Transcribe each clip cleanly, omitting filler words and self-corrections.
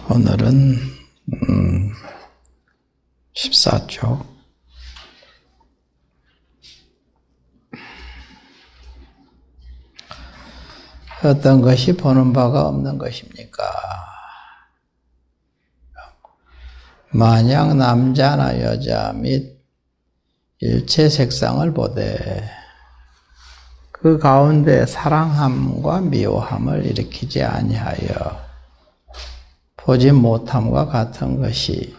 오늘은 14쪽 어떤 것이 보는 바가 없는 것입니까? 만약 남자나 여자 및 일체 색상을 보되 그 가운데 사랑함과 미워함을 일으키지 아니하여 보지 못함과 같은 것이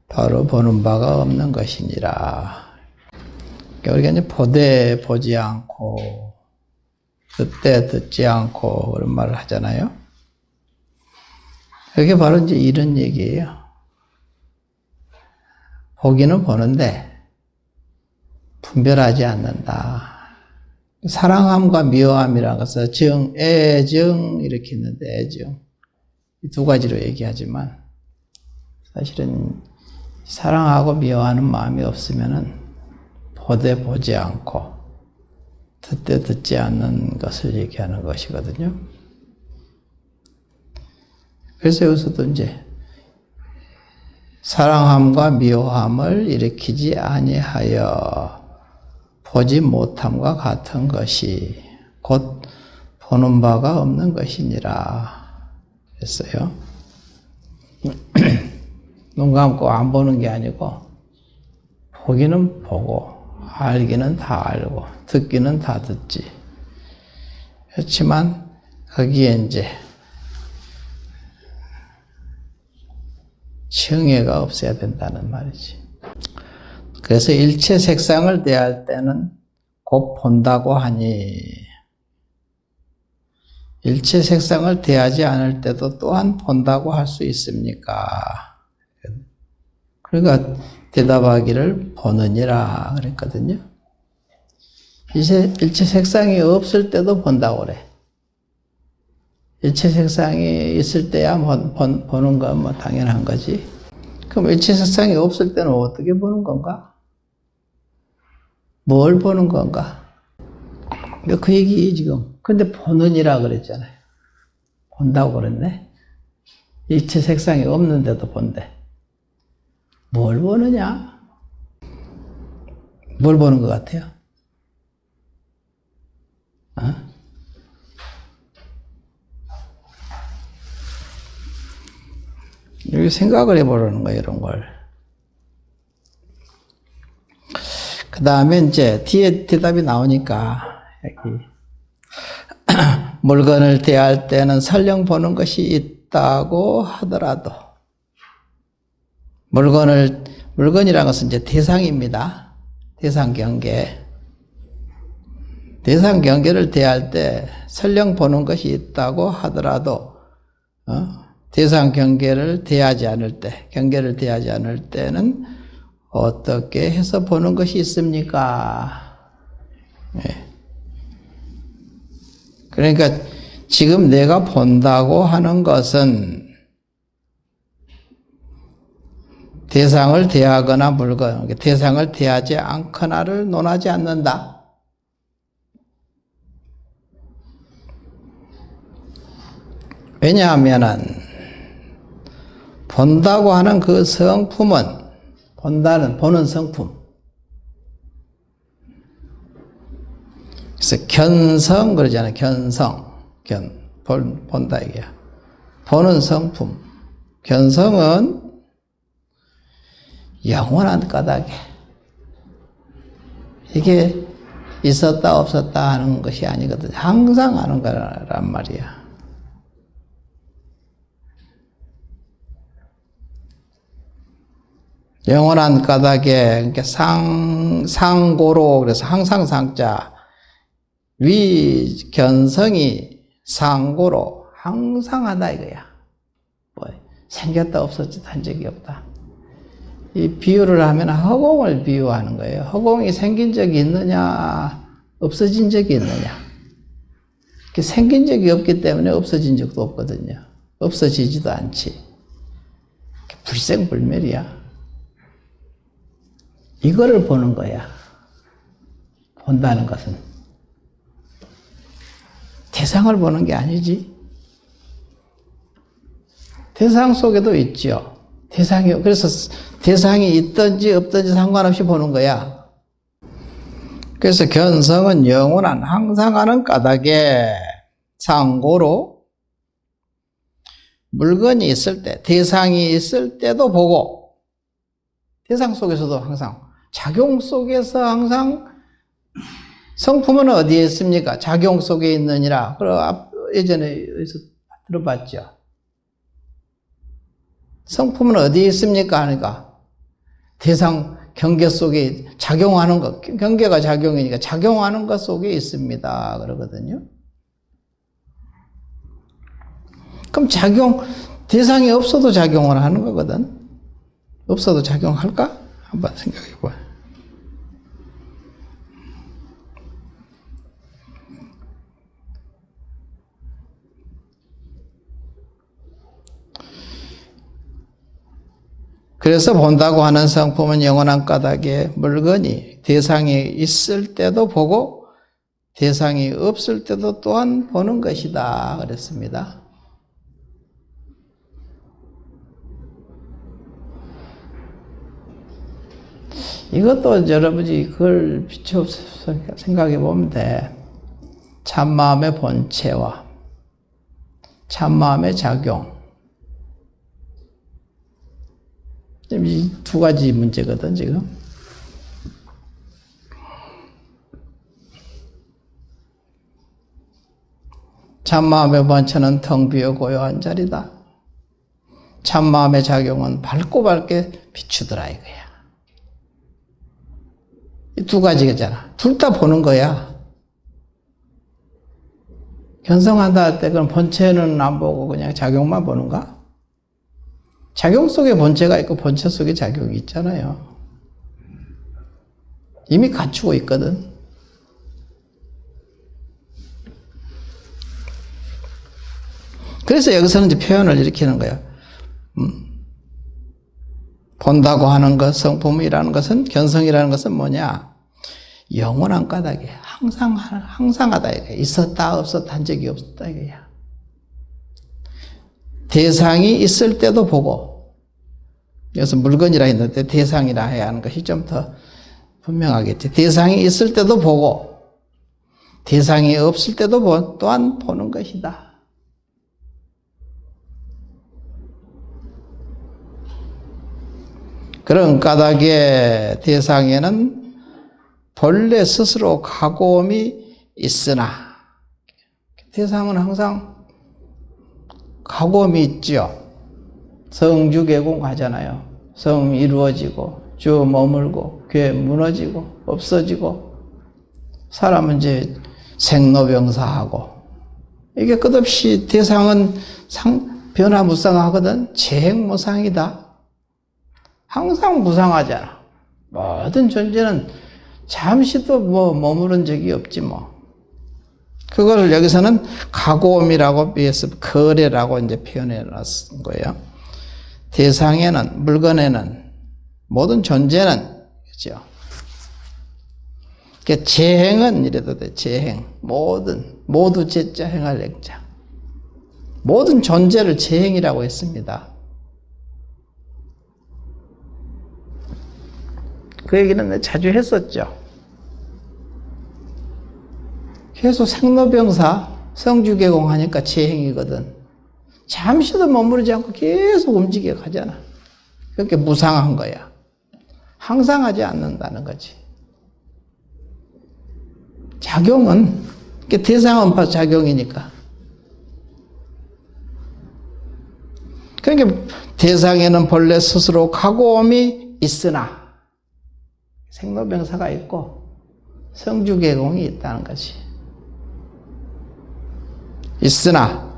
바로 보는 바가 없는 것이니라. 우리가 이제 보되 보지 않고 듣되 듣지 않고 그런 말을 하잖아요. 그게 바로 이제 이런 얘기예요. 보기는 보는데 분별하지 않는다. 사랑함과 미워함이라는 것은 정, 애정 이렇게 있는데 애정 이 두 가지로 얘기하지만 사실은 사랑하고 미워하는 마음이 없으면은 보되 보지 않고 듣되 듣지 않는 것을 얘기하는 것이거든요. 그래서 여기서도 이제 사랑함과 미워함을 일으키지 아니하여 보지 못함과 같은 것이 곧 보는 바가 없는 것이니라 했어요. 눈 감고 안 보는 게 아니고 보기는 보고 알기는 다 알고 듣기는 다 듣지. 그렇지만 거기에 이제 정예가 없어야 된다는 말이지. 그래서 일체 색상을 대할 때는 곧 본다고 하니 일체 색상을 대하지 않을 때도 또한 본다고 할 수 있습니까? 그러니까 대답하기를 보느니라 그랬거든요. 이제 일체 색상이 없을 때도 본다고 그래. 일체 색상이 있을 때야 보는 건 뭐 당연한 거지. 그럼 일체 색상이 없을 때는 어떻게 보는 건가? 뭘 보는 건가? 그 얘기 지금. 근데 보느니라 그랬잖아요. 본다고 그랬네. 일체 색상이 없는데도 본대. 뭘 보느냐? 뭘 보는 것 같아요? 어? 여기 생각을 해보라는 거예요, 이런 걸. 그 다음에 이제 뒤에 대답이 나오니까, 여기. 물건을 대할 때는 설령 보는 것이 있다고 하더라도, 물건이라는 것은 이제 대상입니다. 대상 경계. 대상 경계를 대할 때 설령 보는 것이 있다고 하더라도, 대상 경계를 대하지 않을 때, 경계를 대하지 않을 때는 어떻게 해서 보는 것이 있습니까? 네. 그러니까 지금 내가 본다고 하는 것은 대상을 대하거나 대상을 대하지 않거나를 논하지 않는다. 왜냐하면은 본다고 하는 그 성품은 보는 성품. 그래서 견성 그러잖아요. 본다 이게야. 보는 성품. 견성은 영원한 까닭에 이게 있었다 없었다 하는 것이 아니거든요. 항상 하는 거란 말이야. 영원한 까닭에 그러니까 상고로 그래서 항상 상자 위 견성이 상고로 항상 하다 이거야. 뭐 생겼다 없었지 한 적이 없다. 이 비유를 하면 허공을 비유하는 거예요. 허공이 생긴 적이 있느냐 없어진 적이 있느냐. 생긴 적이 없기 때문에 없어진 적도 없거든요. 없어지지도 않지. 불생불멸이야. 이거를 보는 거야. 본다는 것은. 대상을 보는 게 아니지. 대상 속에도 있죠. 그래서 대상이 있든지 없든지 상관없이 보는 거야. 그래서 견성은 영원한 항상하는 까닭에 상고로 물건이 있을 때, 대상이 있을 때도 보고, 대상 속에서도 항상, 작용 속에서 항상, 성품은 어디에 있습니까? 작용 속에 있느니라. 예전에 여기서 들어봤죠. 성품은 어디에 있습니까? 하니까, 대상, 경계 속에 작용하는 것, 경계가 작용이니까 작용하는 것 속에 있습니다. 그러거든요. 그럼 대상이 없어도 작용을 하는 거거든. 없어도 작용할까? 한번 생각해 봐요. 그래서 본다고 하는 성품은 영원한 까닭에 물건이 대상이 있을 때도 보고 대상이 없을 때도 또한 보는 것이다. 그랬습니다. 이것도 여러분이 그걸 비춰서 생각해 보면 돼. 참마음의 본체와 참마음의 작용. 이 두 가지 문제거든, 지금. 참마음의 본체는 텅 비어 고요한 자리다. 참마음의 작용은 밝고 밝게 비추더라, 이거야. 이 두 가지잖아. 둘 다 보는 거야. 견성한다 할 때 그럼 본체는 안 보고 그냥 작용만 보는가? 작용 속에 본체가 있고 본체 속에 작용이 있잖아요. 이미 갖추고 있거든. 그래서 여기서는 이제 표현을 일으키는 거야. 본다고 하는 것, 성품이라는 것은, 견성이라는 것은 뭐냐? 영원한 까닭에 항상하다 이거야. 있었다 없었다 한 적이 없었다 이거야. 대상이 있을 때도 보고, 여기서 물건이라 했는데 대상이라 해야 하는 것이 좀 더 분명하겠지. 대상이 있을 때도 보고 대상이 없을 때도 또한 보는 것이다. 그런 까닭에 대상에는 본래 스스로 가고움이 있으나, 대상은 항상 가고움이 있죠. 성주개공 가잖아요. 성 이루어지고 주 머물고 괴 무너지고 없어지고 사람은 이제 생로병사하고, 이게 끝없이 대상은 변화무쌍하거든. 재행무상이다. 항상 무상하잖아. 모든 존재는 잠시도 머무른 적이 없지 뭐. 그걸 여기서는 가고움이라고 비해서 거래라고 이제 표현해 놨은 거예요. 대상에는, 물건에는, 모든 존재는, 그죠? 그러니까 재행은 이래도 돼, 재행. 모두 제자 행할 행자. 모든 존재를 재행이라고 했습니다. 그 얘기는 내가 자주 했었죠. 계속 생로병사, 성주개공 하니까 재행이거든. 잠시도 머무르지 않고 계속 움직여 가잖아. 그렇게 무상한 거야. 항상 하지 않는다는 거지. 작용은, 대상은 작용이니까. 그러니까 대상에는 본래 스스로 가고움이 있으나, 생로병사가 있고 성주개공이 있다는 것이. 있으나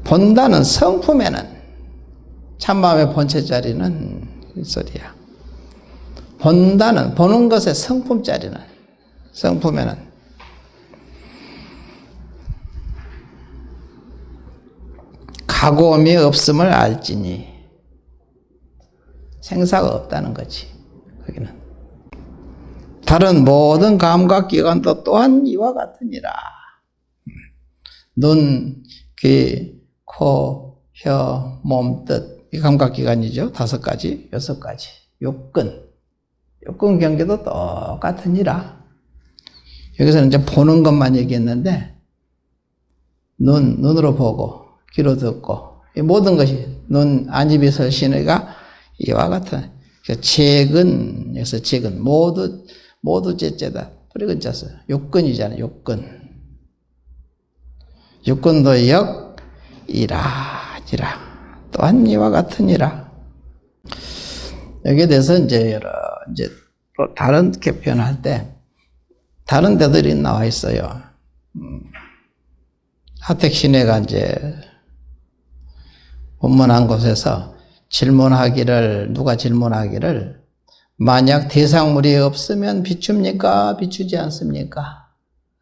본다는 성품에는, 참마음의 본체 자리는 이 소리야. 본다는, 보는 것의 성품 자리는, 성품에는 가고움이 없음을 알지니, 생사가 없다는 거지. 거기는 다른 모든 감각기관도 또한 이와 같으니라. 눈, 귀, 코, 혀, 몸, 뜻, 이 감각기관이죠. 5가지, 6가지. 육근 경계도 똑같으니라. 여기서는 이제 보는 것만 얘기했는데, 눈으로 보고, 귀로 듣고, 이 모든 것이, 안집이 설신의가 이와 같은, 재근, 재근, 모두 제자다. 뿌리근 자 육근이잖아요, 육근. 육근도 역이라. 또한 이와 같으니라. 여기에 대해서 이제 또 다른 게 표현할 때, 다른 데들이 나와 있어요. 하택신해가 이제 본문한 곳에서 누가 질문하기를, 만약 대상물이 없으면 비춥니까? 비추지 않습니까?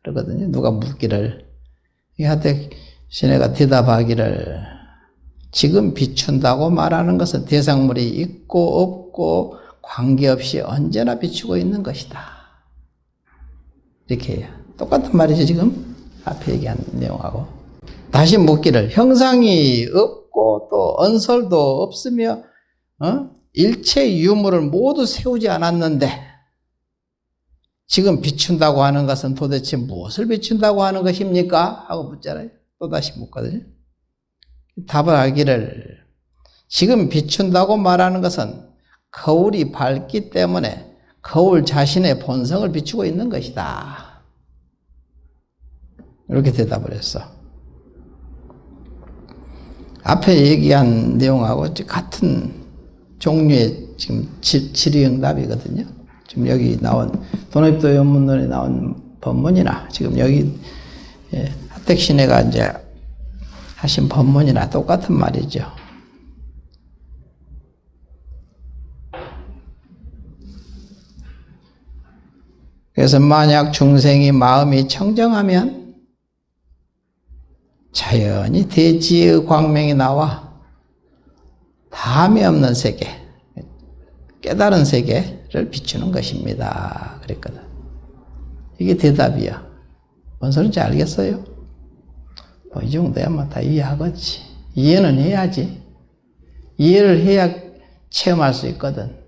그러거든요. 누가 묻기를. 이 하택신해가 대답하기를, 지금 비춘다고 말하는 것은 대상물이 있고 없고 관계없이 언제나 비추고 있는 것이다. 이렇게 해요. 똑같은 말이죠, 지금. 앞에 얘기한 내용하고. 다시 묻기를, 형상이 없고 또 언설도 없으며 일체 유물을 모두 세우지 않았는데 지금 비춘다고 하는 것은 도대체 무엇을 비춘다고 하는 것입니까? 하고 묻잖아요. 또 다시 묻거든요. 답을 하기를, 지금 비춘다고 말하는 것은 거울이 밝기 때문에 거울 자신의 본성을 비추고 있는 것이다. 이렇게 대답을 했어. 앞에 얘기한 내용하고 같은 종류의 지금 질의응답이거든요. 지금 여기 나온 도노입도 연문론에 나온 법문이나 지금 여기 하택신해가 이제 하신 법문이나 똑같은 말이죠. 그래서 만약 중생이 마음이 청정하면 자연히 대지의 광명이 나와 다함이 없는 세계, 깨달은 세계를 비추는 것입니다. 그랬거든. 이게 대답이야. 뭔 소리인지 알겠어요? 뭐 이 정도야 뭐 다 이해하겠지. 이해는 해야지. 이해를 해야 체험할 수 있거든.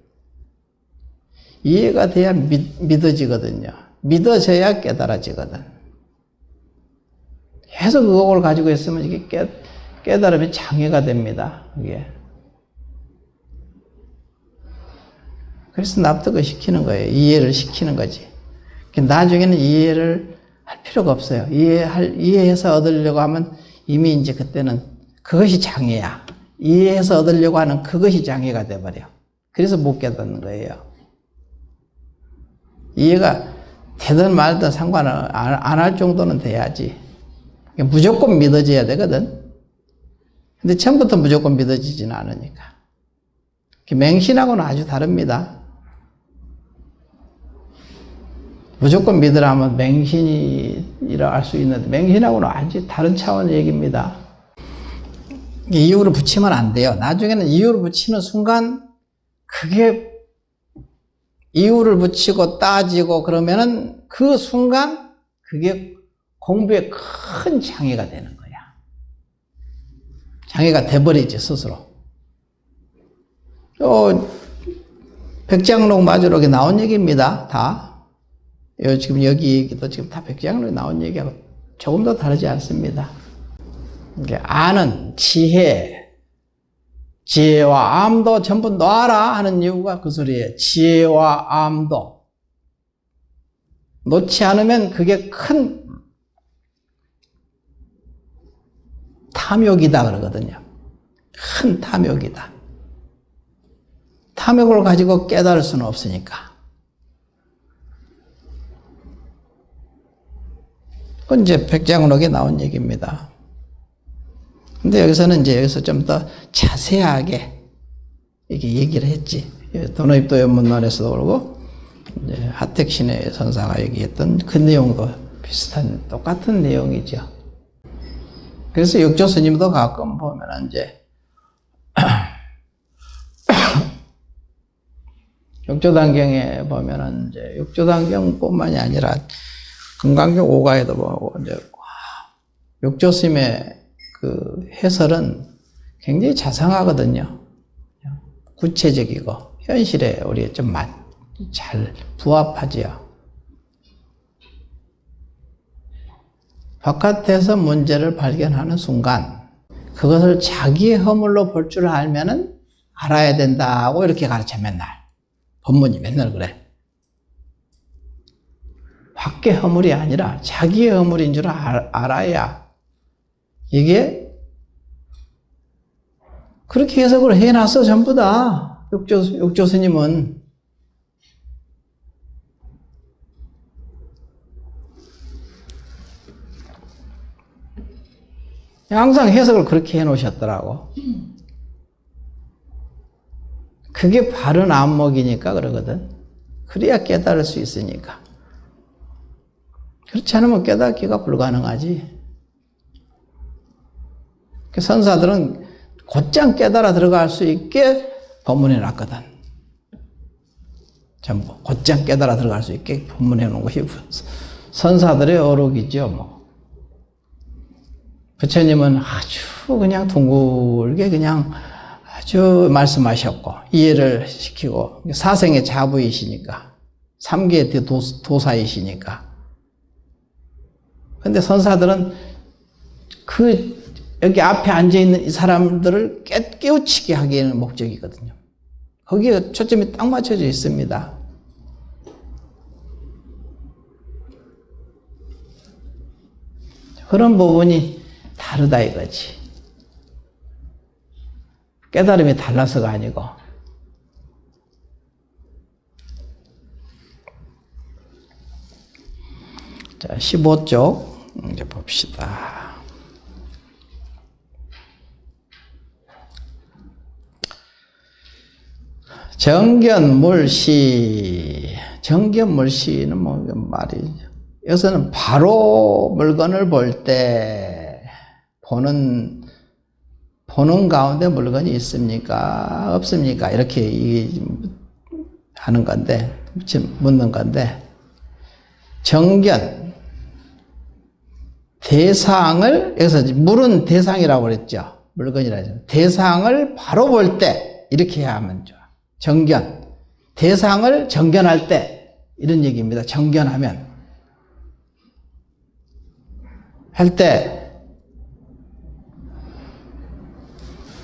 이해가 돼야 믿어지거든요. 믿어져야 깨달아지거든. 계속 그걸 가지고 있으면 이게 깨달음이 장애가 됩니다. 이게. 그래서 납득을 시키는 거예요. 이해를 시키는 거지. 나중에는 이해를 할 필요가 없어요. 이해해서 얻으려고 하면 이미 이제 그때는 그것이 장애야. 이해해서 얻으려고 하는 그것이 장애가 돼버려. 그래서 못 깨닫는 거예요. 이해가 되든 말든 상관을 안 할 정도는 돼야지. 무조건 믿어져야 되거든. 근데 처음부터 무조건 믿어지지는 않으니까. 맹신하고는 아주 다릅니다. 무조건 믿으라면 맹신이라 할 수 있는데 맹신하고는 아주 다른 차원의 얘기입니다. 이유를 붙이면 안 돼요. 나중에는 이유를 붙이는 순간 그게 이유를 붙이고 따지고 그러면은 그 순간 그게 공부에 큰 장애가 되는 거야. 장애가 돼버리지 스스로. 백장록 마주록에 나온 얘기입니다. 다. 지금 여기 얘기도 지금 다 백장록에 나온 얘기하고 조금 더 다르지 않습니다. 아는 지혜와 암도 전부 놔라 하는 이유가 그 소리예요. 지혜와 암도 놓지 않으면 그게 큰 탐욕이다 그러거든요. 큰 탐욕이다. 탐욕을 가지고 깨달을 수는 없으니까. 그건 이제 백장록에 나온 얘기입니다. 근데 여기서 좀 더 자세하게 이렇게 얘기를 했지. 도노입도 연문론에서도 그러고, 이제 하택신해 선사가 얘기했던 그 내용도 비슷한, 똑같은 내용이죠. 그래서 육조 스님도 가끔 보면 이제, 육조단경에 보면은 이제 육조단경뿐만이 아니라 금강경 5가에도 보고 이제 육조 스님의 그 해설은 굉장히 자상하거든요. 구체적이고 현실에 우리 좀 잘 부합하지요. 바깥에서 문제를 발견하는 순간 그것을 자기의 허물로 볼 줄 알면은 알아야 된다고 이렇게 가르쳐 맨날. 법문이 맨날 그래. 밖의 허물이 아니라 자기의 허물인 줄 알아야 이게 그렇게 해석을 해놨어 전부 다. 육조 스님은. 항상 해석을 그렇게 해놓으셨더라고. 그게 바른 안목이니까 그러거든. 그래야 깨달을 수 있으니까. 그렇지 않으면 깨닫기가 불가능하지. 선사들은 곧장 깨달아 들어갈 수 있게 법문해 놨거든. 전부 곧장 깨달아 들어갈 수 있게 법문해 놓은 것이 선사들의 어록이죠. 뭐. 부처님은 아주 그냥 둥글게 그냥 아주 말씀하셨고 이해를 시키고 사생의 자부이시니까 3계의 도사이시니까. 근데 선사들은 여기 앞에 앉아있는 이 사람들을 깨우치게 하기에는 목적이거든요. 거기에 초점이 딱 맞춰져 있습니다. 그런 부분이 다르다 이거지. 깨달음이 달라서가 아니고. 자, 15쪽 이제 봅시다. 정견물시. 정견물시는 뭐 말이죠. 여기서는 바로 물건을 볼 때 보는 가운데 물건이 있습니까? 없습니까? 이렇게 하는 건데, 묻는 건데, 정견, 대상을, 여기서 물은 대상이라고 그랬죠. 물건이라고 했죠. 대상을 바로 볼 때, 이렇게 해야 하면 좋아. 정견, 대상을 정견할 때, 이런 얘기입니다. 정견하면. 할 때,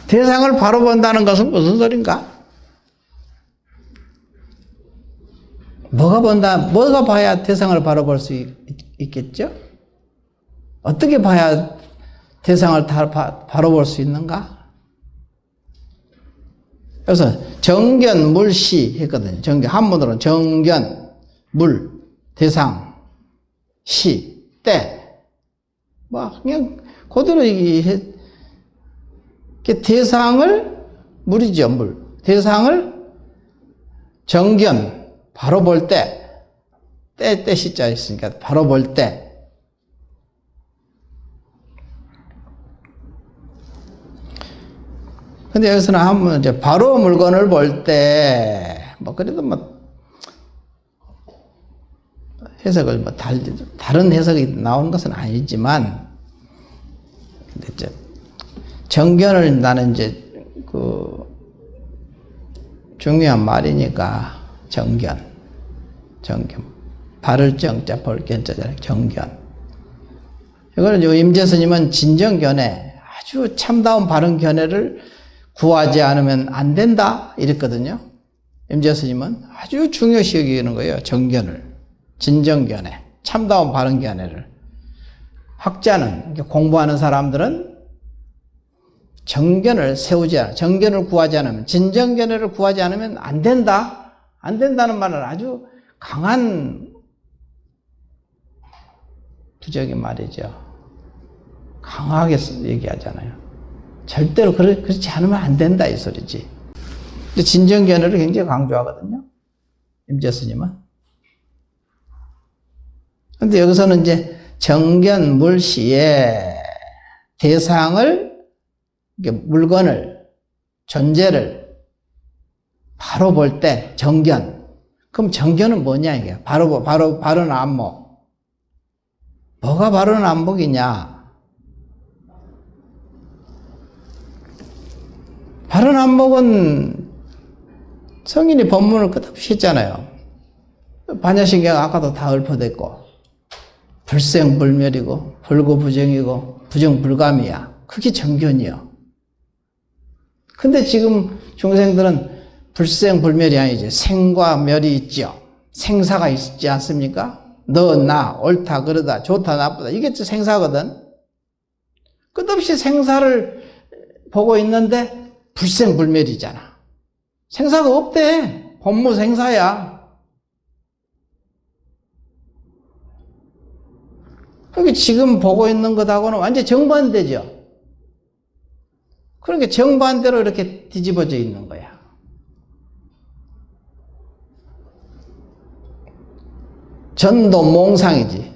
대상을 바로 본다는 것은 무슨 소린가? 뭐가 봐야 대상을 바로 볼 수 있겠죠? 어떻게 봐야 대상을 바로 볼 수 있는가? 그래서 정견, 물시 했거든요. 정견, 한문으로는 정견, 물, 대상, 시, 때. 뭐, 그냥 그대로 얘기해. 대상을, 물이죠, 물. 대상을 정견, 바로 볼 때, 때 시자 있으니까 바로 볼 때. 근데 여기서는 한번 이제 바로 물건을 볼 때, 뭐, 그래도 뭐, 해석을 뭐, 다른 해석이 나오는 것은 아니지만, 근데 이제, 정견을 나는 이제, 중요한 말이니까, 정견. 바를 정자, 볼 견자잖아요. 정견. 이거는 임재 스님은 진정견해, 아주 참다운 바른 견해를 구하지 않으면 안 된다 이랬거든요. 임재 스님은 아주 중요시 여기는 거예요. 정견을, 진정견해, 참다운 바른 견해를. 학자는, 공부하는 사람들은 정견을 정견을 구하지 않으면, 진정견해를 구하지 않으면 안 된다. 안 된다는 말은 아주 강한 부적인 말이죠. 강하게 얘기하잖아요. 절대로 그렇지 않으면 안 된다 이 소리지. 근데 진정견해를 굉장히 강조하거든요. 임재 스님은. 근데 여기서는 이제 정견 물시에 대상을, 물건을, 존재를 바로 볼 때 정견. 그럼 정견은 뭐냐 이게? 바른 안목. 뭐가 바른 안목이냐? 바른 안목은 성인이 법문을 끝없이 했잖아요. 반야신경 아까도 다 읊어댔고, 불생불멸이고 불구부정이고 부정불감이야. 그게 정견이요. 근데 지금 중생들은 불생불멸이 아니지, 생과 멸이 있죠. 생사가 있지 않습니까? 너, 나, 옳다, 그러다, 좋다, 나쁘다, 이게 생사거든. 끝없이 생사를 보고 있는데 불생불멸이잖아. 생사가 없대. 법무생사야. 그러니까 지금 보고 있는 것하고는 완전 정반대죠. 그러니까 정반대로 이렇게 뒤집어져 있는 거야. 전도 몽상이지.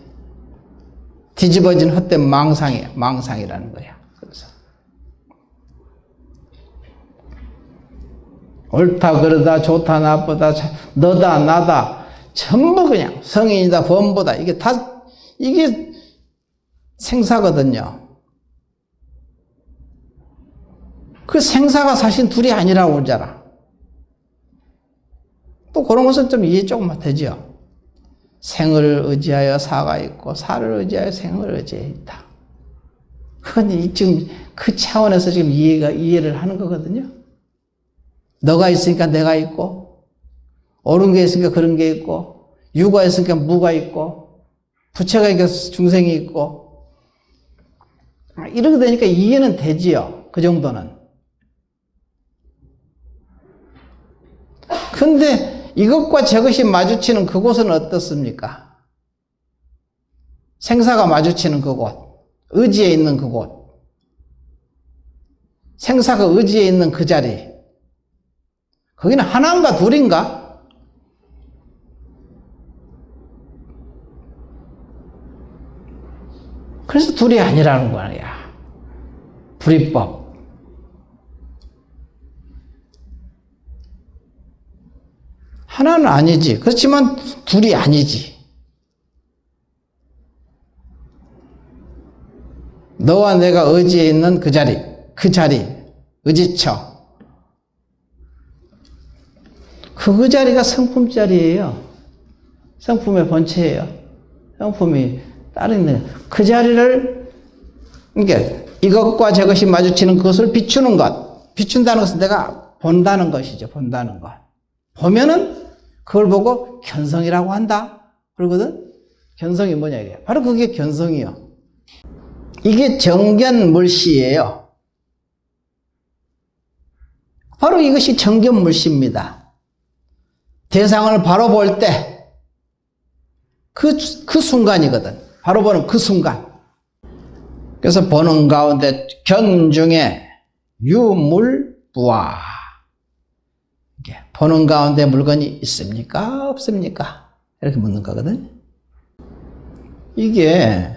뒤집어진 헛된 망상이야. 망상이라는 거야. 그래서 옳다, 그러다, 좋다, 나쁘다, 너다, 나다, 전부 그냥 성인이다, 범보다, 이게 생사거든요. 그 생사가 사실 둘이 아니라고 그러잖아. 또 그런 것은 좀 이해 조금만 되죠. 생을 의지하여 사가 있고, 사를 의지하여 생을 의지해 있다. 그건 지금 그 차원에서 지금 이해를 하는 거거든요. 너가 있으니까 내가 있고, 옳은 게 있으니까 그런 게 있고, 유가 있으니까 무가 있고, 부처가 있으니까 중생이 있고, 이렇게 되니까 이해는 되지요. 그 정도는. 근데 이것과 저것이 마주치는 그곳은 어떻습니까? 생사가 마주치는 그곳, 의지에 있는 그곳, 생사가 의지에 있는 그 자리, 거기는 하나인가 둘인가? 그래서 둘이 아니라는 거야. 불이법. 하나는 아니지. 그렇지만 둘이 아니지. 너와 내가 의지에 있는 그 자리, 의지처. 그 자리가 성품 자리예요. 성품의 본체예요. 성품이 따로 있는 그 자리를, 그러니까 이것과 저것이 마주치는 그것을 비추는 것. 비춘다는 것은 내가 본다는 것이죠. 본다는 것. 보면은 그걸 보고 견성이라고 한다. 그러거든? 견성이 뭐냐 이게. 바로 그게 견성이요. 이게 정견물시예요. 바로 이것이 정견물시입니다. 대상을 바로 볼 때 그 순간이거든. 바로 보는 그 순간. 그래서 보는 가운데 견중에 유물부화. 보는 가운데 물건이 있습니까? 없습니까? 이렇게 묻는 거거든. 이게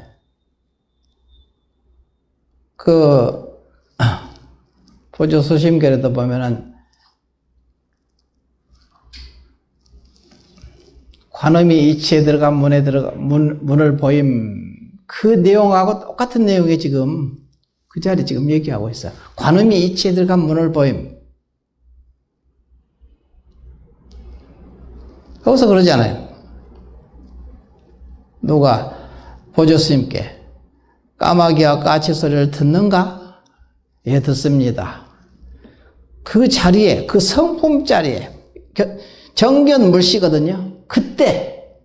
보조소심결에도 보면은 관음이 이치에 들어간 문을 보임, 그 내용하고 똑같은 내용이 지금 그 자리 지금 얘기하고 있어. 관음이 이치에 들어간 문을 보임. 거기서 그러잖아요. 누가 보조스님께 까마귀와 까치 소리를 듣는가? 예, 듣습니다. 그 자리에, 그 성품 자리에, 정견물시거든요. 그때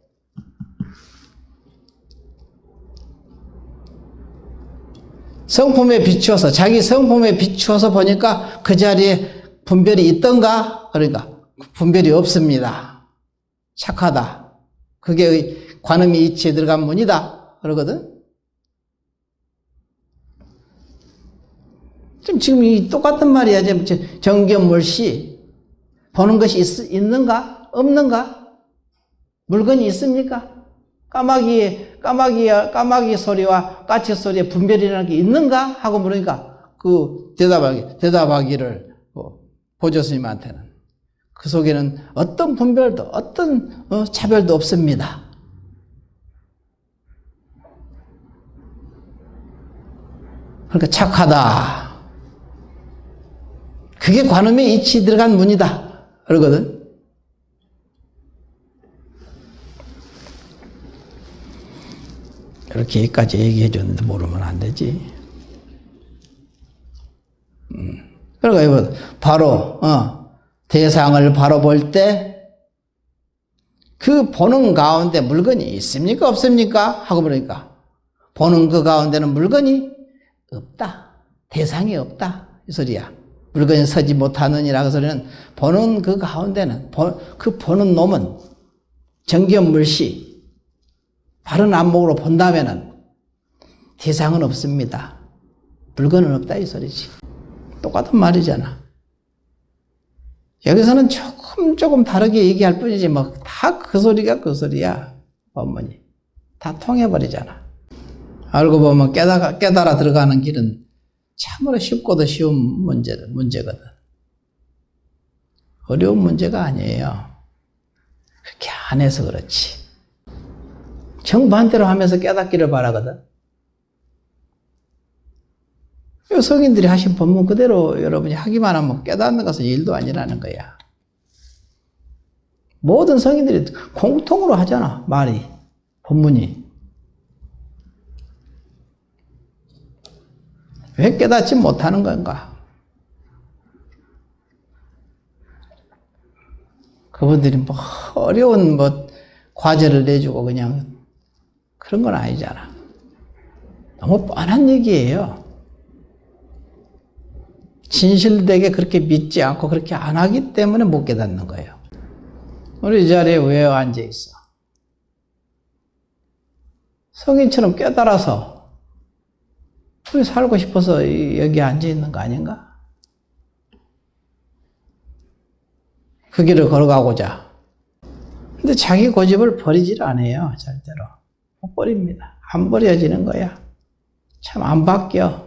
성품에 비추어서, 자기 성품에 비추어서 보니까 그 자리에 분별이 있던가? 그러니까 분별이 없습니다. 착하다. 그게 관음이 이치에 들어간 문이다. 그러거든. 지금 이 똑같은 말이야. 정견물시. 보는 것이 있는가? 없는가? 물건이 있습니까? 까마귀 소리와 까치 소리의 분별이라는 게 있는가? 하고 물으니까 대답하기를 보조스님한테는 그 속에는 어떤 분별도, 어떤 차별도 없습니다. 그러니까 착하다. 그게 관음의 이치 들어간 문이다. 그러거든. 이렇게까지 얘기해 줬는데 모르면 안 되지. 그러니까 바로 대상을 바로 볼 때 그 보는 가운데 물건이 있습니까 없습니까? 하고 그러니까 보는 그 가운데는 물건이 없다. 대상이 없다. 이 소리야. 물건이 서지 못하느니라 그 소리는 보는 그 가운데는 그 보는 놈은 정견물시 바른 안목으로 본다면은 대상은 없습니다. 물건은 없다 이 소리지. 똑같은 말이잖아. 여기서는 조금 다르게 얘기할 뿐이지 뭐 다 그 소리가 그 소리야. 법문이 다 통해버리잖아. 알고 보면 깨달아 들어가는 길은 참으로 쉽고도 쉬운 문제거든. 어려운 문제가 아니에요. 그렇게 안 해서 그렇지. 정반대로 하면서 깨닫기를 바라거든. 성인들이 하신 법문 그대로 여러분이 하기만 하면 깨닫는 것은 일도 아니라는 거야. 모든 성인들이 공통으로 하잖아, 말이. 법문이. 왜 깨닫지 못하는 건가? 그분들이 뭐 어려운 과제를 내주고 그냥 그런 건 아니잖아. 너무 뻔한 얘기예요. 진실되게 그렇게 믿지 않고 그렇게 안 하기 때문에 못 깨닫는 거예요. 우리 이 자리에 왜 앉아 있어? 성인처럼 깨달아서 우리 살고 싶어서 여기 앉아 있는 거 아닌가? 그 길을 걸어가고자. 근데 자기 고집을 버리질 않아요, 절대로. 못 버립니다. 안 버려지는 거야. 참 안 바뀌어.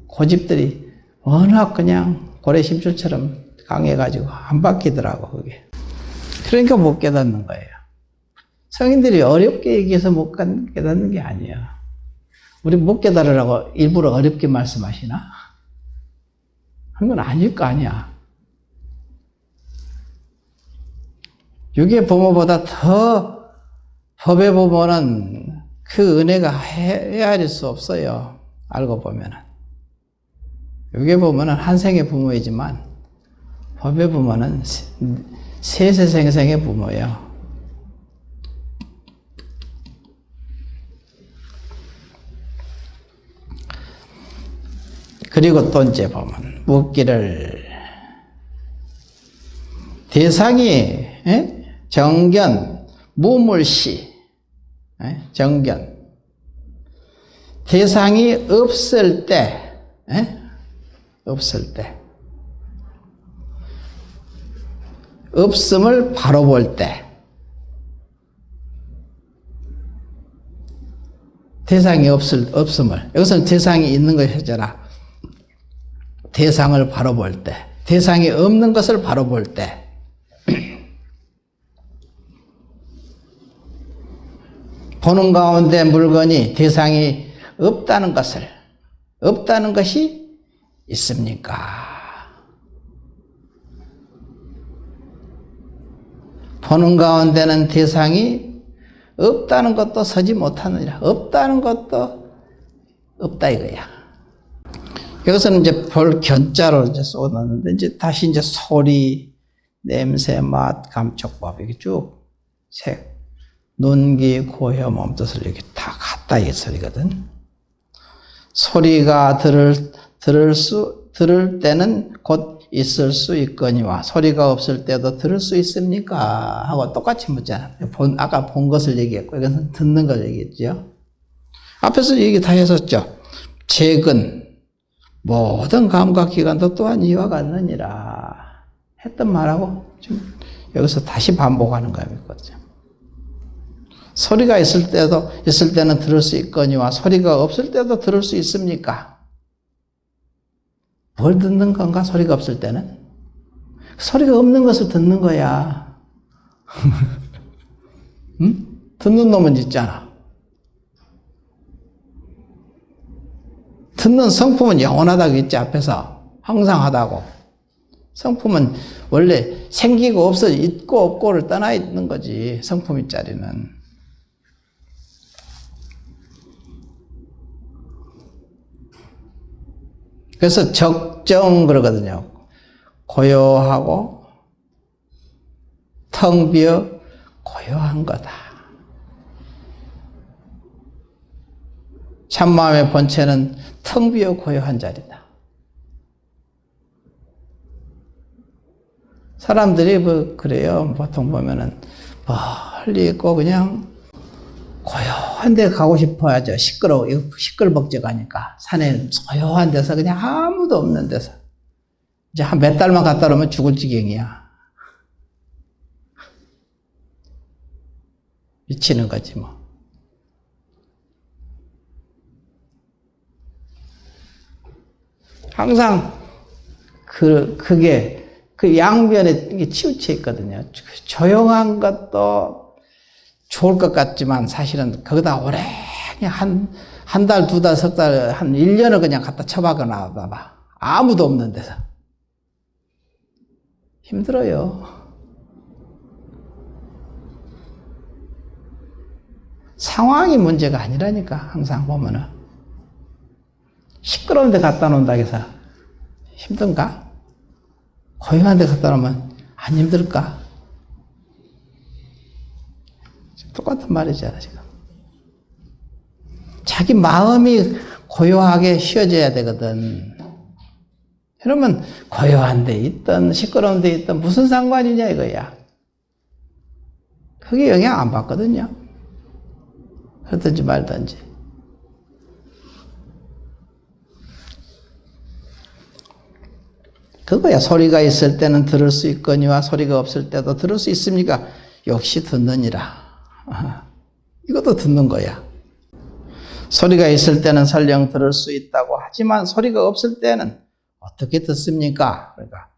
고집들이 워낙 그냥 고래심줄처럼 강해가지고 안 바뀌더라고, 그게. 그러니까 못 깨닫는 거예요. 성인들이 어렵게 얘기해서 못 깨닫는 게 아니야. 우리 못 깨달으라고 일부러 어렵게 말씀하시나? 그건 아닐 거 아니야. 육의 부모보다 더 법의 부모는 그 은혜가 헤아릴 수 없어요. 알고 보면은. 육의 부모는 한 생의 부모이지만 법의 부모는 세세생생의 부모예요. 그리고 또 이제 보면 묻기를 대상이 정견 무물시 정견 대상이 없을 때 없음을 바로 볼 때 대상이 없음을 여기서는 대상이 있는 것이잖아. 대상을 바로 볼 때 대상이 없는 것을 바로 볼 때 보는 가운데 물건이 대상이 없다는 것이 있습니까? 보는 가운데는 대상이 없다는 것도 서지 못하느니라. 없다는 것도 없다 이거야. 여기서는 이제 볼 견자로 이제 쏘놨는데 이제 다시 이제 소리, 냄새, 맛, 감촉법 이렇게 쭉 색, 눈기, 고혀, 몸뜻을 이렇게 다 갖다 이 소리거든. 소리가 들을 때는 곧 있을 수 있거니와 소리가 없을 때도 들을 수 있습니까? 하고 똑같이 묻잖아. 아까 본 것을 얘기했고 이것은 듣는 걸 얘기했죠. 앞에서 얘기 다 했었죠. 최근 모든 감각기관도 또한 이와 같느니라 했던 말하고 지금 여기서 다시 반복하는 거거든요. 소리가 있을 때는 들을 수 있거니와 소리가 없을 때도 들을 수 있습니까? 뭘 듣는 건가? 소리가 없을 때는? 소리가 없는 것을 듣는 거야. 응? 듣는 놈은 있잖아. 듣는 성품은 영원하다고 했지, 앞에서. 항상 하다고. 성품은 원래 생기고 없어, 있고 없고를 떠나 있는 거지, 성품이 짜리는. 그래서 적정 그러거든요. 고요하고 텅 비어 고요한 거다. 참마음의 본체는 텅 비어 고요한 자리다. 사람들이 뭐 그래요. 보통 보면은 멀리 있고 그냥 고요한 데 가고 싶어 하죠. 시끌벅적하니까. 산에 고요한 데서 그냥 아무도 없는 데서. 이제 한 몇 달만 갔다 오면 죽을 지경이야. 미치는 거지 뭐. 항상 그게 그 양변에 치우쳐 있거든요. 조용한 것도 좋을 것 같지만 사실은 거기다 오래 그냥 한 달, 두 달, 석 달, 한 1년을 그냥 갖다 처박아 놔봐. 아무도 없는 데서. 힘들어요. 상황이 문제가 아니라니까, 항상 보면은. 시끄러운 데 갖다 놓는다 해서 힘든가? 고요한 데 갖다 놓으면 안 힘들까? 똑같은 말이잖아, 지금. 자기 마음이 고요하게 쉬어져야 되거든. 그러면 고요한 데 있든 시끄러운 데 있든 무슨 상관이냐 이거야. 그게 영향 안 받거든요. 그러든지 말든지. 그거야. 소리가 있을 때는 들을 수 있거니와 소리가 없을 때도 들을 수 있습니까? 역시 듣느니라. 이것도 듣는 거야. 소리가 있을 때는 설령 들을 수 있다고 하지만 소리가 없을 때는 어떻게 듣습니까? 그러니까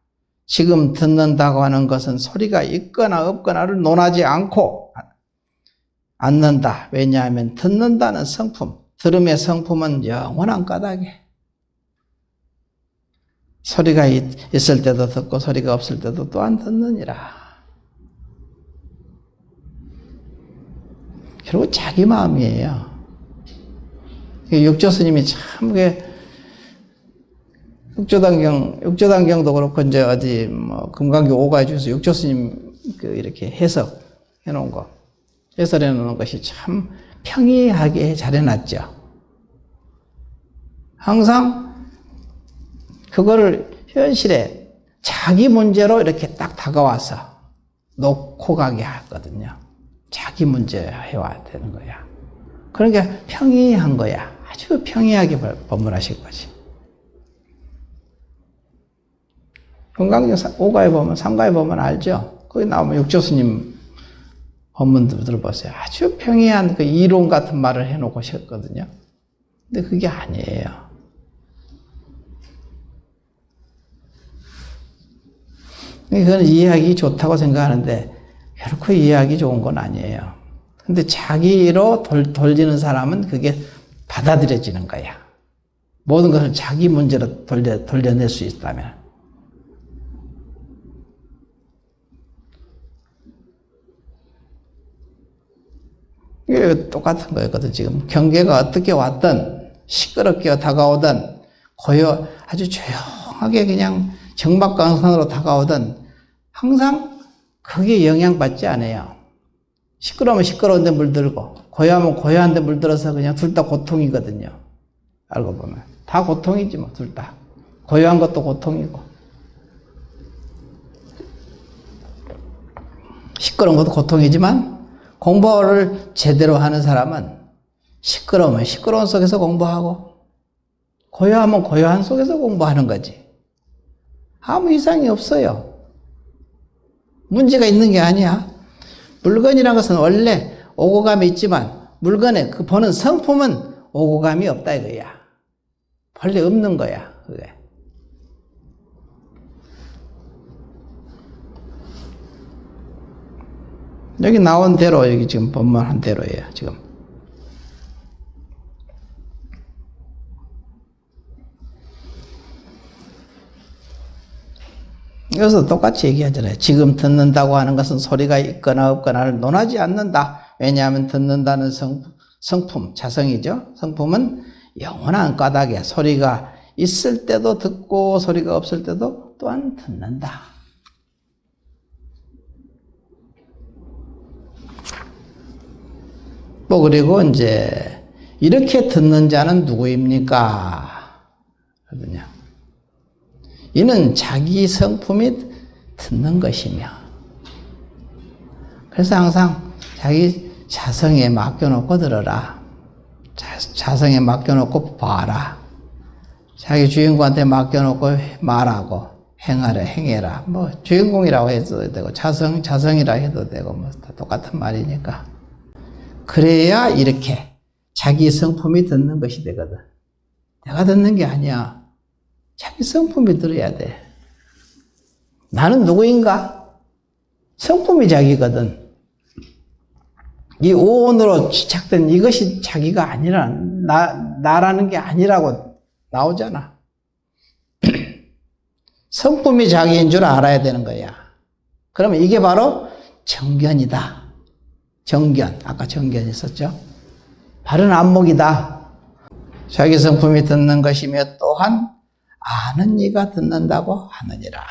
지금 듣는다고 하는 것은 소리가 있거나 없거나를 논하지 않는다. 왜냐하면 듣는다는 성품, 들음의 성품은 영원한 까닭에 소리가 있을 때도 듣고 소리가 없을 때도 또한 듣느니라. 결국 자기 마음이에요. 육조 스님이 참 육조단경도 그렇고 이제 어디 뭐 금강교 5가에 중에서 육조 스님 이렇게 해석해 놓은 거, 해설해 놓은 것이 참 평이하게 잘 해놨죠. 항상 그거를 현실에 자기 문제로 이렇게 딱 다가와서 놓고 가게 하거든요. 자기 문제 해와야 되는 거야. 그러니까 평이한 거야. 아주 평이하게 법문하신 거지. 금강경 5가에 보면, 3가에 보면 알죠? 거기 나오면 육조스님 법문도 들어보세요. 아주 평이한 그 이론 같은 말을 해놓고 오셨거든요. 근데 그게 아니에요. 그건 이해하기 좋다고 생각하는데 결코 이해하기 좋은 건 아니에요. 근데 자기로 돌리는 사람은 그게 받아들여지는 거야. 모든 것을 자기 문제로 돌려낼 수 있다면. 이게 똑같은 거였거든, 지금. 경계가 어떻게 왔든, 시끄럽게 다가오든, 아주 조용하게 그냥 정박광선으로 다가오든, 항상 그게 영향받지 않아요. 시끄러우면 시끄러운데 물들고, 고요하면 고요한데 물들어서 그냥 둘 다 고통이거든요. 알고 보면. 다 고통이지 뭐, 둘 다. 고요한 것도 고통이고. 시끄러운 것도 고통이지만, 공부를 제대로 하는 사람은 시끄러우면 시끄러운 속에서 공부하고, 고요하면 고요한 속에서 공부하는 거지. 아무 이상이 없어요. 문제가 있는 게 아니야. 물건이라는 것은 원래 오고 감이 있지만 물건에 그 보는 성품은 오고 감이 없다 이거야. 원래 없는 거야, 그게. 여기 나온 대로, 여기 지금 법문한 대로예요, 지금. 여기서 똑같이 얘기하잖아요. 지금 듣는다고 하는 것은 소리가 있거나 없거나를 논하지 않는다. 왜냐하면 듣는다는 성품, 자성이죠. 성품은 영원한 까닭에 소리가 있을 때도 듣고 소리가 없을 때도 또한 듣는다. 또 그리고 이제 이렇게 듣는 자는 누구입니까? 거든요. 이는 자기 성품이 듣는 것이며, 그래서 항상 자기 자성에 맡겨놓고 들어라. 자성에 맡겨놓고 봐라. 자기 주인공한테 맡겨놓고 말하고 행하라, 행해라. 뭐 주인공이라고 해도 되고 자성이라 해도 되고 뭐 다 똑같은 말이니까. 그래야 이렇게 자기 성품이 듣는 것이 되거든. 내가 듣는 게 아니야. 자기 성품이 들어야 돼. 나는 누구인가? 성품이 자기거든. 이 오온으로 집착된 이것이 자기가 아니라 나라는 게 아니라고 나오잖아. 성품이 자기인 줄 알아야 되는 거야. 그러면 이게 바로 정견이다. 정견, 아까 정견 있었죠. 바른 안목이다. 자기 성품이 듣는 것이며 또한 아는 이가 듣는다고 하느니라.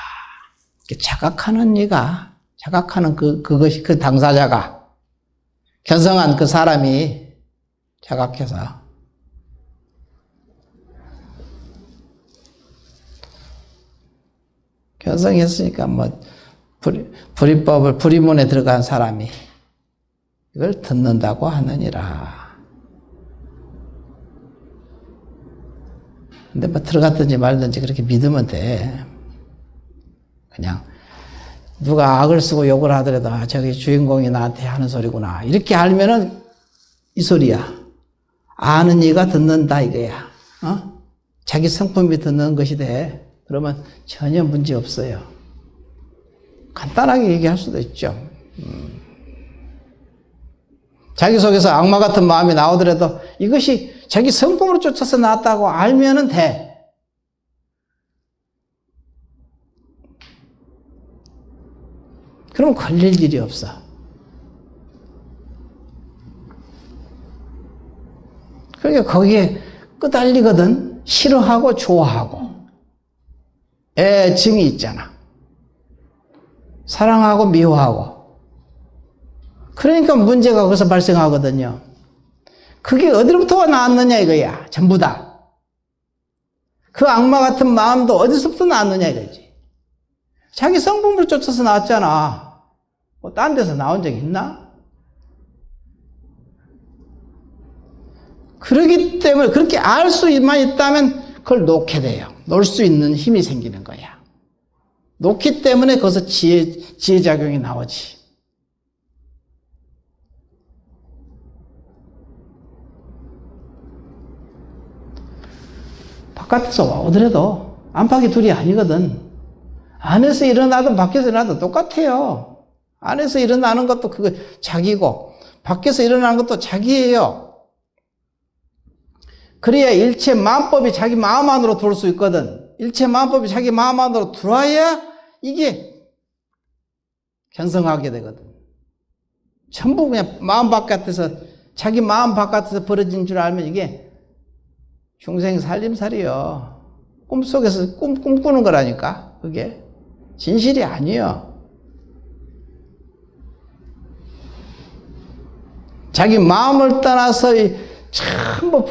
자각하는 이가, 자각하는 그것이 그 당사자가, 견성한 그 사람이 자각해서 견성했으니까 뭐 불이법을 불이문에 들어간 사람이 이걸 듣는다고 하느니라. 근데 뭐 들어갔든지 말든지 그렇게 믿으면 돼. 그냥 누가 악을 쓰고 욕을 하더라도 아, 저기 주인공이 나한테 하는 소리구나. 이렇게 알면은 이 소리야. 아는 이가 듣는다 이거야. 어? 자기 성품이 듣는 것이 돼. 그러면 전혀 문제 없어요. 간단하게 얘기할 수도 있죠. 자기 속에서 악마 같은 마음이 나오더라도 이것이 자기 성품으로 쫓아서 나왔다고 알면은 돼. 그럼 걸릴 일이 없어. 그러니까 거기에 끄달리거든. 싫어하고 좋아하고 애증이 있잖아. 사랑하고 미워하고. 그러니까 문제가 거기서 발생하거든요. 그게 어디로부터 나왔느냐 이거야. 전부 다. 그 악마 같은 마음도 어디서부터 나왔느냐 이거지. 자기 성품으로 쫓아서 나왔잖아. 뭐 딴 데서 나온 적 있나? 그러기 때문에 그렇게 알 수만 있다면 그걸 놓게 돼요. 놓을 수 있는 힘이 생기는 거야. 놓기 때문에 거기서 지혜작용이 나오지. 바깥에서 오더라도 안팎이 둘이 아니거든. 안에서 일어나든 밖에서 일어나든 똑같아요. 안에서 일어나는 것도 그거 자기고 밖에서 일어나는 것도 자기예요. 그래야 일체 마음법이 자기 마음 안으로 들어올 수 있거든. 일체 마음법이 자기 마음 안으로 들어와야 이게 견성하게 되거든. 전부 그냥 마음 바깥에서 자기 마음 바깥에서 벌어진 줄 알면 이게 중생 살림살이요. 꿈속에서 꿈꾸는 거라니까. 그게 진실이 아니에요. 자기 마음을 떠나서 전부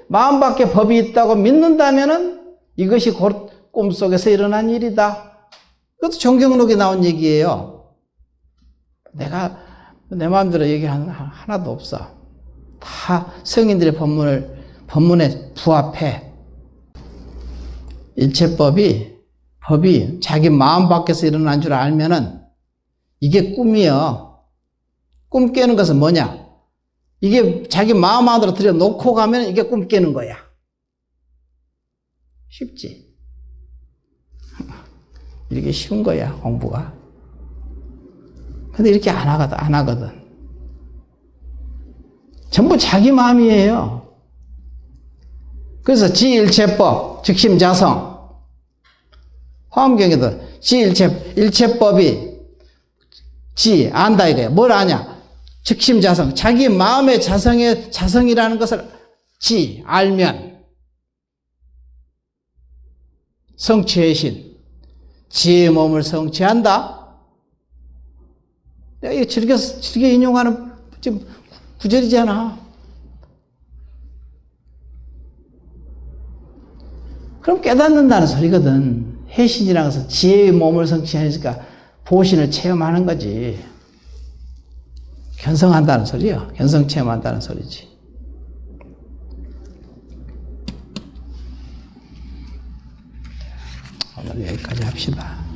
마음 밖에 법이 있다고 믿는다면은 이것이 곧 꿈속에서 일어난 일이다. 그것도 정경록에 나온 얘기예요. 내가 내 마음대로 얘기하는 하나도 없어. 다 성인들의 법문에 부합해. 법이 자기 마음 밖에서 일어난 줄 알면은 이게 꿈이요. 꿈 깨는 것은 뭐냐? 이게 자기 마음 안으로 들여놓고 가면 이게 꿈 깨는 거야. 쉽지? 이렇게 쉬운 거야, 공부가. 근데 이렇게 안 하거든. 전부 자기 마음이에요. 그래서 지일체법, 즉심자성. 화엄경에도 일체법이 안다 이거야. 뭘 아냐? 즉심자성, 자기 마음의 자성이라는 것을 알면 성취의 신, 지혜의 몸을 성취한다. 내가 이거 즐겨 인용하는 지금 구절이잖아. 그럼 깨닫는다는 소리거든. 해신이라는 것은 지혜의 몸을 성취하니까 보신을 체험하는 거지. 견성한다는 소리요. 견성 체험한다는 소리지. 오늘 여기까지 합시다.